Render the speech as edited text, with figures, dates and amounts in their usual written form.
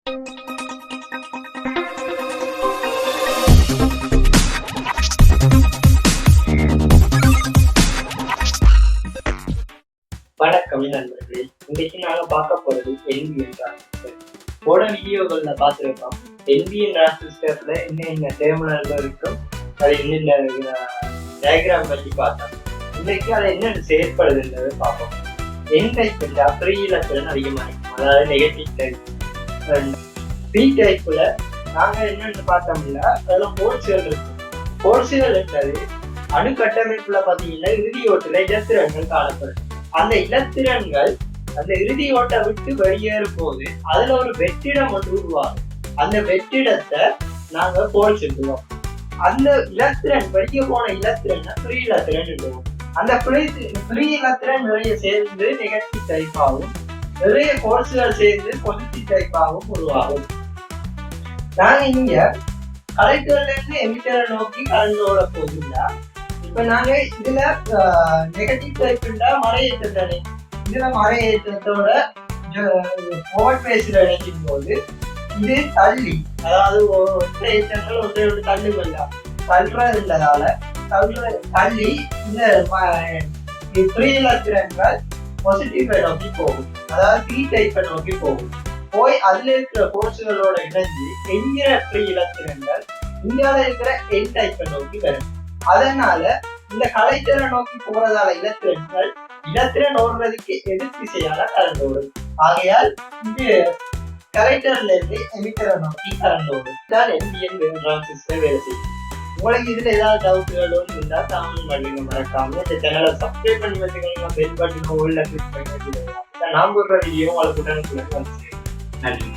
வணக்கம் நண்பர்களே. இன்னைக்கு நாங்க பார்க்க போறது என்பிஎன் டிரான்சிஸ்டர். போன வீடியோகள்ல பார்த்துருக்கோம் என்பிஎன் டிரான்சிஸ்டர்ல என்ன டெர்மினல்கள் இருக்கும், அது என்னென்ன டயக்ராம் பற்றி பார்த்தோம். இன்னைக்கு அதை என்னென்ன செயற்படுதுன்றதை பார்ப்போம். என் டைப் ஃப்ரீ இலத்திரன் அதிகமாக இருக்கும், அதாவது நெகட்டிவ் டைப். பி டைப்ல நாங்க என்னென்னு பார்த்தோம்னா அதெல்லாம் போர்ச்சுகள் இருக்கும். போர்ச்சுகள் என்றது அணுக்கட்டமைப்புல பார்த்தீங்கன்னா இறுதி ஓட்டுல இலத்திரன்கள் காணப்படும். அந்த இலத்திரன்கள் அந்த இறுதி ஓட்டை விட்டு வெளியேறும் போது அதுல ஒரு வெற்றிடம் ஒன்று உருவாகும். அந்த வெற்றிடத்தை நாங்க போல் சொல்லுவோம். அந்த இலத்திரன் வெளியே போன இலத்திரன் ஃப்ரீ இலத்திரன் சொல்லுவோம். அந்த ஃப்ரீ இலத்திரன் நிறைய சேர்ந்து நெகட்டிவ் டைப்பாகவும் நிறைய கோர்ஸுகள் சேர்ந்து பாசிட்டிவ் டைப்பாகவும் உருவாகும். நாங்க இங்க கலெக்டர்ல இருந்து எமிட்டரை நோக்கி கலந்தோட போகுதா. இப்ப நாங்க இதுல நெகட்டிவ் டைப்ல மறையேற்றம் தானே, இதுல மறையேற்றத்தோட ஓவர் பேஸ்ல இணைக்கும் போது இது தள்ளி, அதாவது ஒற்றை ஏற்றங்கள் ஒன்றை விட்டு தள்ளுவல்ல தள்ளுறதுன்றதால தள்ளி இந்த ஃப்ரீ இலத்திரன்கள் பாசிட்டிவ் நோக்கி போகும், அதாவது பி டைப்பை நோக்கி போகும். போய் அதுல இருக்கிற கோர்ஸுகளோட இணைஞ்சு என்கிற ஃப்ரீ இலத்திரன்கள் இந்தியாவில இருக்கிற என் டைப்பை நோக்கி வரும். அதனால இந்த கலெக்டரை நோக்கி போறதால இலத்திரன் ஓடுறதுக்கு எதிர் திசையால கலந்து ஓடும். ஆகையால் இது கலெக்டர்ல இருந்து எமிட்டரை நோக்கி கலந்து ஓடும். தான் என்பிஎன் டிரான்சிஸ்டர் வேலை செய்யும். உங்களுக்கு இதுல ஏதாவது டவுட்டுகளும் இருந்தா தாமதம் பண்ணுங்க. மறக்காம இந்த சேனலை சப்ஸ்கிரைப் பண்ணி வச்சுக்கோங்க. பெல் பட்டன் உள்ள கிளிக் பண்ணி வச்சுக்கோங்க. நான் போடுற வீடியோ உங்களுக்கு உடனுக்குடன் வந்து நன்றி.